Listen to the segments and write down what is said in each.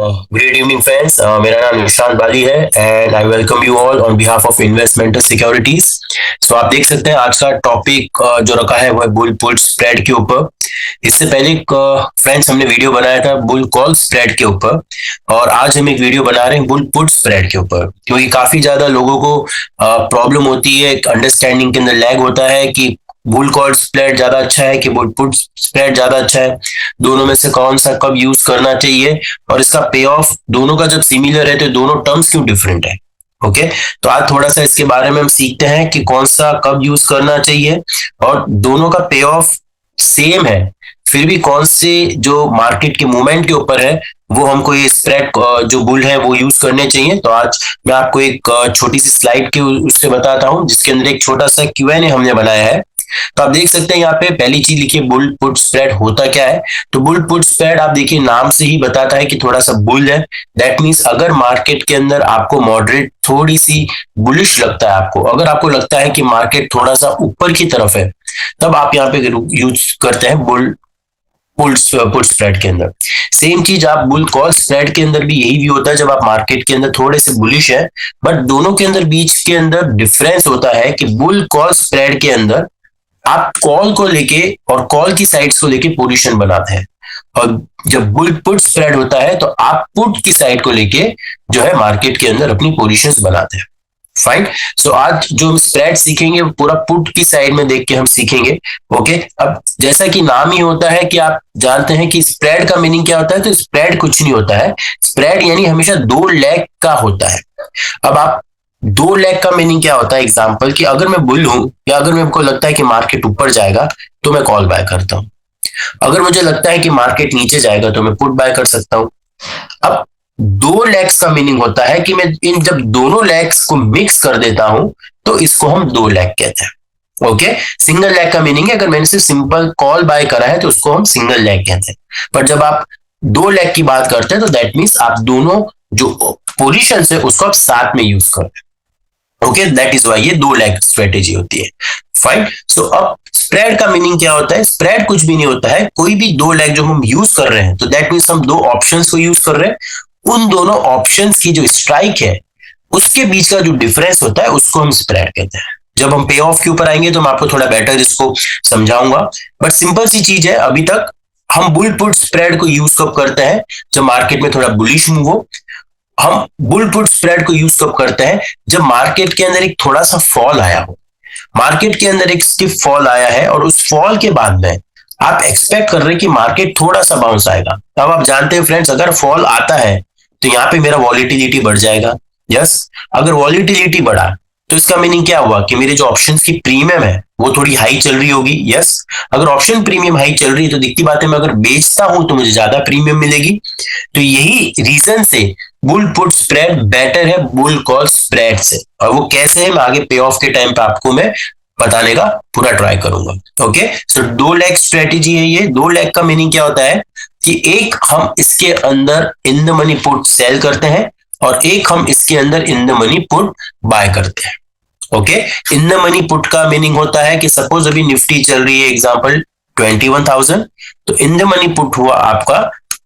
Great evening friends. मेरा नाम निशांत बाली है and I welcome you all on behalf of investmental securities. So आप देख सकते हैं आज का टॉपिक जो रखा है वो है बुल पुट स्प्रेड के ऊपर। इससे पहले फ्रेंड्स हमने वीडियो बनाया था बुल कॉल स्प्रेड के ऊपर, और आज हम एक वीडियो बना रहे हैं बुल पुट स्प्रेड के ऊपर, क्योंकि काफी ज्यादा लोगों को प्रॉब्लम होती है, अंडरस्टैंडिंग के अंदर लैग होता है कि बुल कॉल स्प्रेड ज्यादा अच्छा है कि बुल पुट स्प्रेड ज्यादा अच्छा है, दोनों में से कौन सा कब यूज करना चाहिए, और इसका पे ऑफ दोनों का जब सिमिलर है तो दोनों टर्म्स क्यों डिफरेंट है। ओके, तो आज थोड़ा सा इसके बारे में हम सीखते हैं कि कौन सा कब यूज करना चाहिए, और दोनों का पे ऑफ सेम है फिर भी कौन से जो मार्केट के मूवमेंट के ऊपर है वो हमको ये स्प्रेड जो बुल है वो यूज करने चाहिए। तो आज मैं आपको एक छोटी सी स्लाइड के उससे बताता हूं जिसके अंदर एक छोटा सा Q&A हमने बनाया है। तो आप देख सकते हैं यहाँ पे पहली चीज लिखिए बुल पुट स्प्रेड होता क्या है। तो बुल पुट स्प्रेड आप देखिए नाम से ही बताता है कि थोड़ा सा बुल है। दैट मीन्स अगर मार्केट के अंदर आपको मॉडरेट थोड़ी सी बुलिश लगता है, आपको अगर आपको लगता है कि मार्केट थोड़ा सा ऊपर की तरफ है, तब आप यहाँ पे यूज करते हैं बुल पुट स्प्रेड के अंदर। सेम चीज आप बुल कॉल स्प्रेड के अंदर भी यही व्यू होता है, जब आप मार्केट के अंदर थोड़े से बुलिश है, बट दोनों के अंदर बीच के अंदर डिफरेंस होता है कि बुल कॉल स्प्रेड के अंदर आप कॉल को लेके और कॉल की साइड्स को लेके पोजीशन बनाते हैं, और जब बुल पुट स्प्रेड होता है तो आप पुट की साइड को लेके जो है मार्केट के अंदर अपनी पोजीशंस बनाते हैं। फाइन। सो आज जो हम स्प्रेड सीखेंगे वो पूरा पुट की साइड में देख के हम सीखेंगे। ओके, अब जैसा कि नाम ही होता है कि आप जानते हैं कि स्प्रेड का मीनिंग क्या होता है, तो स्प्रेड कुछ नहीं होता है। स्प्रेड यानी हमेशा दो लेग का होता है। अब आप दो लेग का मीनिंग क्या होता है, एग्जांपल कि अगर मैं बुल हूं या अगर मेरे को लगता है कि मार्केट ऊपर जाएगा तो मैं कॉल बाय करता हूं, अगर मुझे लगता है कि मार्केट नीचे जाएगा तो मैं पुट बाय कर सकता हूं। अब दो लेग्स का मीनिंग होता है कि मैं इन जब दोनों लेग्स को मिक्स कर देता हूं तो इसको हम दो लेग कहते हैं। ओके, सिंगल लेग का मीनिंग है अगर मैंने सिर्फ सिंपल कॉल बाय करा है तो उसको हम सिंगल लेग कहते हैं, पर जब आप दो लेग की बात करते हैं तो दैट मीन्स आप दोनों जो पोजिशन है उसको आप साथ में यूज कर रहे हैं। ओके, दैट इज वाई ये दो लेग स्ट्रेटेजी होती है। फाइन। सो अब स्प्रेड का मीनिंग क्या होता है, स्प्रेड कुछ भी नहीं होता है, कोई भी दो लेग जो हम यूज कर रहे हैं तो दैट मीन्स हम दो ऑप्शंस को यूज कर रहे हैं, उन दोनों ऑप्शंस की जो स्ट्राइक है उसके बीच का जो डिफरेंस होता है उसको हम स्प्रेड कहते हैं। जब हम पे ऑफ के ऊपर आएंगे तो मैं आपको थोड़ा बेटर इसको समझाऊंगा, बट सिंपल सी चीज है। अभी तक हम बुल पुट स्प्रेड को यूज कब करते हैं, जब मार्केट में थोड़ा बुलिश मूव हो। हम बुल पुट स्प्रेड को यूज कब करते हैं, जब मार्केट के अंदर एक थोड़ा सा फॉल आया हो, मार्केट के अंदर एक स्टिफ फॉल आया है और उस फॉल के बाद में आप एक्सपेक्ट कर रहे हैं कि मार्केट थोड़ा सा बाउंस आएगा। अब आप जानते हैं फ्रेंड्स, अगर फॉल आता है तो यहाँ पे मेरा वॉलिटिलिटी बढ़ जाएगा। यस, अगर वॉलिटिलिटी बढ़ा तो इसका मीनिंग क्या हुआ कि मेरे जो ऑप्शंस की प्रीमियम है वो थोड़ी हाई चल रही होगी। यस, अगर ऑप्शन प्रीमियम हाई चल रही है तो दिखती बात है मैं अगर बेचता हूं तो मुझे ज्यादा प्रीमियम मिलेगी। तो यही रीजन से बुल पुट स्प्रेड बेटर है बुल कॉल स्प्रेड से, और वो कैसे है मैं आगे पे ऑफ के टाइम पे आपको मैं बताने का पूरा ट्राई करूंगा। ओके, सो दो लेग स्ट्रेटेजी है ये। दो लेग का मीनिंग क्या होता है कि एक हम इसके अंदर in the money put sell करते हैं और एक हम इसके अंदर in the money put buy करते हैं। Okay, in the money put का मीनिंग होता है कि सपोज अभी निफ्टी चल रही है एग्जांपल 21,000, तो इन द मनी पुट हुआ आपका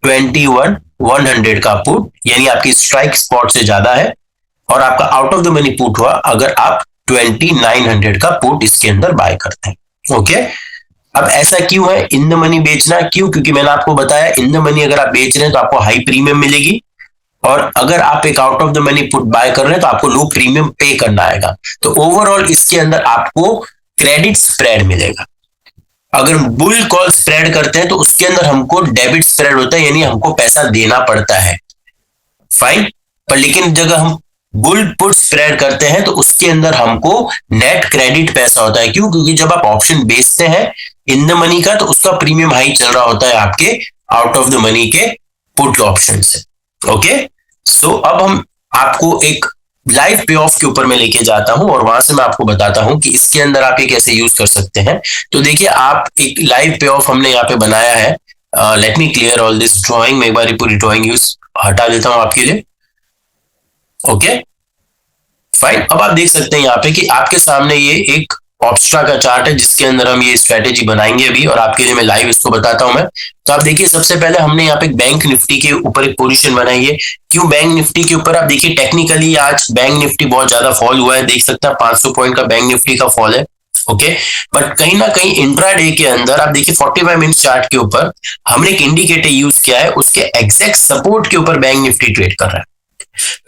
21,100 का पुट, यानी आपकी स्ट्राइक स्पॉट से ज्यादा है, और आपका out of the money put हुआ अगर आप 2900 का पुट इसके अंदर बाय करते हैं। ओके, अब ऐसा क्यों है इन द मनी बेचना, क्यों, क्योंकि मैंने आपको बताया इन द मनी अगर आप बेच रहे हैं तो आपको हाई प्रीमियम मिलेगी, और अगर आप एक out of the money put buy कर रहे हैं तो आपको लो प्रीमियम पे करना आएगा। तो ओवरऑल इसके अंदर आपको क्रेडिट स्प्रेड मिलेगा। अगर बुल कॉल स्प्रेड करते हैं तो उसके अंदर हमको डेबिट स्प्रेड होता है, यानी हमको पैसा देना पड़ता है। फाइन। पर लेकिन जब हम बुल पुट स्प्रेड करते हैं तो उसके अंदर हमको नेट क्रेडिट पैसा होता है। क्यों, क्योंकि जब आप ऑप्शन बेचते हैं इन द मनी का तो उसका प्रीमियम हाई चल रहा होता है आपके आउट ऑफ द मनी के पुट ऑप्शन से। ओके, सो अब हम आपको एक लाइव पे ऑफ के ऊपर मैं लेके जाता हूं और वहां से मैं आपको बताता हूं कि इसके अंदर आप ये कैसे यूज कर सकते हैं। तो देखिए, आप एक लाइव पे ऑफ हमने यहाँ पे बनाया है। Let me clear all this drawing. मैं एक बार पूरी ड्रॉइंग यूज हटा देता हूं आपके लिए। Okay, fine. अब आप देख सकते हैं यहाँ पे कि आपके सामने ये एक ऑब्स्ट्रा का चार्ट है जिसके अंदर हम ये स्ट्रेटेजी बनाएंगे अभी, और आपके लिए मैं लाइव इसको बताता हूं मैं। तो आप देखिए, सबसे पहले हमने यहाँ पे बैंक निफ्टी के ऊपर एक पोजीशन बनाई है। क्यों बैंक निफ्टी के ऊपर? आप देखिए टेक्निकली आज बैंक निफ्टी बहुत ज्यादा फॉल हुआ है, देख सकते हैं 500 पॉइंट का बैंक निफ्टी का फॉल है। ओके, बट कहीं ना कहीं इंट्राडे के अंदर आप देखिए 45 मिनट चार्ट के ऊपर हमने एक इंडिकेटर यूज किया है, उसके एग्जैक्ट सपोर्ट के ऊपर बैंक निफ्टी ट्रेड कर रहा है।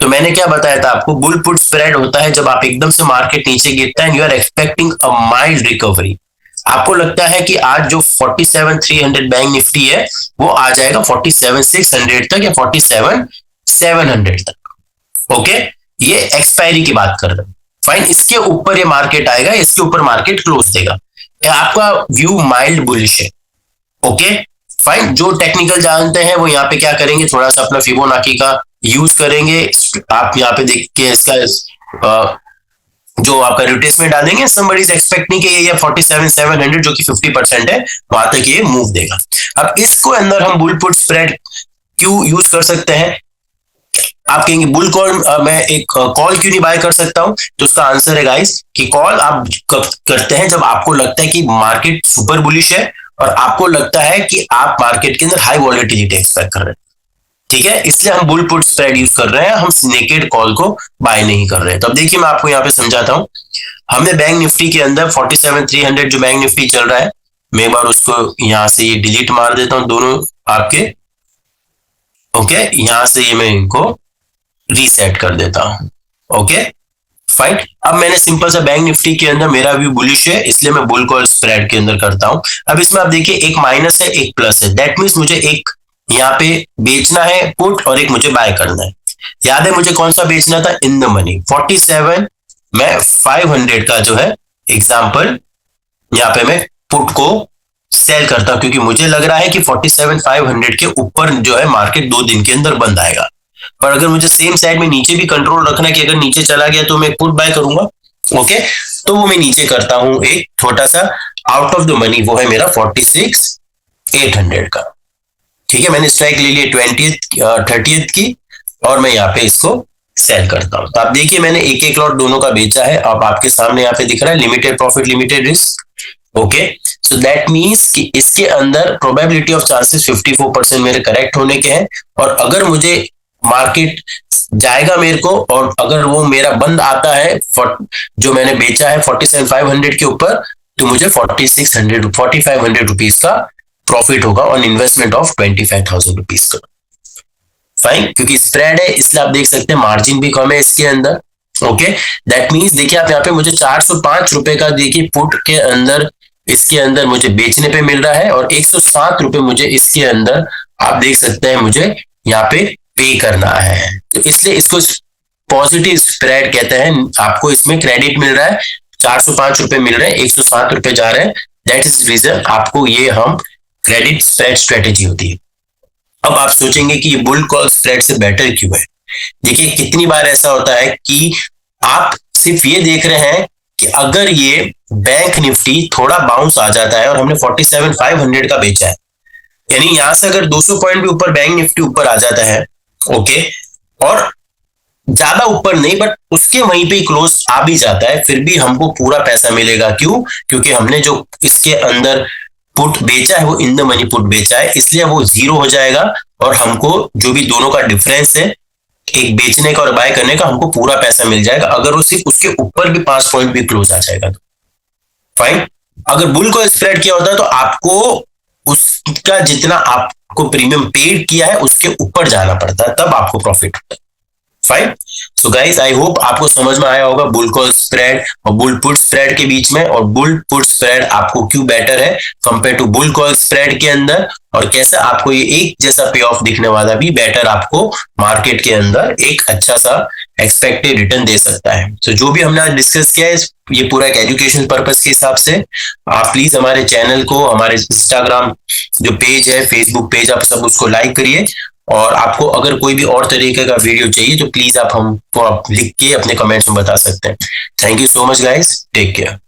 तो मैंने क्या बताया था आपको, बुल पुट स्प्रेड होता है जब आप एकदम से मार्केट नीचे गिरता है, you are expecting a mild recovery. आपको लगता है कि आज जो 47,300 बैंक निफ्टी है वो आ जाएगा 47,600 तक या 47,700 तक। ओके, ये एक्सपायरी की बात कर रहे हैं। फाइन, इसके ऊपर ये मार्केट आएगा, इसके ऊपर मार्केट क्लोज देगा, आपका व्यू माइल्ड बुलिश है। ओके फाइन, जो टेक्निकल जानते हैं वो यहाँ पे क्या करेंगे, थोड़ा सा अपना फिबोनाची का यूज करेंगे। आप यहाँ पे देख के इसका जो आपका रिट्रेसमेंट डालेंगे, somebody is expecting कि ये 47,700 जो कि 50% है, वहां तक ये मूव देगा। अब इसको अंदर हम बुल पुट स्प्रेड क्यों यूज कर सकते हैं? आप कहेंगे बुल कॉल मैं एक कॉल क्यों नहीं बाय कर सकता हूं? तो उसका आंसर है गाइस कि कॉल आप करते हैं जब आपको लगता है कि मार्केट सुपर बुलिश है और आपको लगता है कि आप मार्केट के अंदर हाई वॉलेटिलिटी एक्सपेक्ट कर रहे हैं। ठीक है, इसलिए हम बुल पुट स्प्रेड यूज कर रहे हैं, हम नेकेड कॉल को बाय नहीं कर रहे हैं। तो अब देखिए मैं आपको यहाँ पे समझाता हूं। हमने बैंक निफ्टी के अंदर 47,300 जो बैंक निफ्टी चल रहा है, मैं एक बार उसको यहां से ये डिलीट मार देता हूं दोनों आपके। ओके, यहां से ये मैं इनको रीसेट कर देता हूं। ओके फाइन, अब मैंने सिंपल सा बैंक निफ्टी के अंदर मेरा व्यू बुलिश है, इसलिए मैं बुल कॉल स्प्रेड के अंदर करता हूं। अब इसमें आप देखिए एक माइनस है एक प्लस है, दैट मीन्स मुझे एक यहाँ पे बेचना है पुट और एक मुझे बाय करना है। याद है मुझे कौन सा बेचना था? इन द मनी 47 मैं 500 का जो है एग्जाम्पल यहाँ पे मैं पुट को सेल करता हूं, क्योंकि मुझे लग रहा है कि 47,500 के ऊपर जो है मार्केट 2 दिन के अंदर बंद आएगा। पर अगर मुझे सेम साइड में नीचे भी कंट्रोल रखना है कि अगर नीचे चला गया तो मैं पुट बाय करूंगा। ओके, तो वो मैं नीचे करता हूं एक छोटा सा आउट ऑफ द मनी, वो है मेरा 46,800 का। ठीक है, मैंने स्ट्राइक ले ली 30th की और मैं यहाँ पे इसको सेल करता हूं। तो आप देखिए मैंने एक एक लॉट दोनों का बेचा है, अब आपके सामने यहाँ पे दिख रहा है limited profit limited risk. Okay, so that means कि इसके अंदर प्रोबेबिलिटी ऑफ चांसेस 54% मेरे करेक्ट होने के हैं, और अगर मुझे मार्केट जाएगा मेरे को और अगर वो मेरा बंद आता है जो मैंने बेचा है 47,500 के ऊपर, तो मुझे 4,500 रुपीज का प्रॉफिट होगा ऑन इन्वेस्टमेंट ऑफ 25,000 रुपीज का। फाइन, क्योंकि स्प्रेड है इसलिए आप देख सकते हैं मार्जिन भी कम है इसके अंदर। ओके, दैट मीन्स देखिए आप यहाँ पे मुझे 405 रुपए का देखिए पुट के अंदर इसके अंदर मुझे बेचने पे मिल रहा है, और 107 रुपए मुझे इसके अंदर आप देख सकते हैं मुझे यहाँ पे पे करना है। तो इसलिए इसको पॉजिटिव स्प्रेड कहते हैं। आपको इसमें क्रेडिट मिल रहा है, 405 रुपए मिल रहे हैं, 107 रुपए जा रहे हैं, दैट इज रीजन आपको ये हम क्रेडिट स्प्रेड स्ट्रेटेजी होती है। अब आप सोचेंगे कि ये बुल कॉल स्प्रेड से बेटर क्यों है? देखिए कितनी बार ऐसा होता है कि आप सिर्फ ये देख रहे हैं कि अगर ये बैंक निफ्टी थोड़ा बाउंस आ जाता है और हमने 47,500 का बेचा है, यानी यहां से अगर 200 पॉइंट भी ऊपर बैंक निफ्टी ऊपर आ जाता है, ओके, और ज्यादा ऊपर नहीं बट उसके वहीं पे क्लोज आ भी जाता है, फिर भी हमको पूरा पैसा मिलेगा। क्यों? क्योंकि हमने जो इसके अंदर पुट बेचा है वो इन द मनी पुट बेचा है, इसलिए वो जीरो हो जाएगा और हमको जो भी दोनों का डिफरेंस है एक बेचने का और बाय करने का, हमको पूरा पैसा मिल जाएगा। अगर वो सिर्फ उसके ऊपर भी 5 पॉइंट भी क्लोज आ जाएगा तो फाइन। अगर बुल को स्प्रेड किया होता है तो आपको उसका जितना आपको प्रीमियम पेड किया है उसके ऊपर जाना पड़ता है, तब आपको प्रॉफिट होता है। Fine, so guys I hope आपको समझ में आया होगा बुल कॉल स्प्रेड और बुल पुट स्प्रेड के बीच में, और बुल पुट स्प्रेड आपको क्यों बेटर है compare to bull call spread के अंदर, और कैसे आपको ये एक जैसा पे ऑफ दिखने वाला भी बेटर आपको मार्केट के अंदर एक अच्छा सा एक्सपेक्टेड रिटर्न दे सकता है। तो जो भी हमने आज डिस्कस किया है ये पूरा एक एजुकेशन पर्पस के हिसाब से, आप प्लीज हमारे चैनल को, हमारे इंस्टाग्राम जो पेज है, फेसबुक पेज, आप सब उसको लाइक करिए, और आपको अगर कोई भी और तरीके का वीडियो चाहिए तो प्लीज आप हमको लिख के अपने कमेंट्स में बता सकते हैं। Thank you so much guys, take care.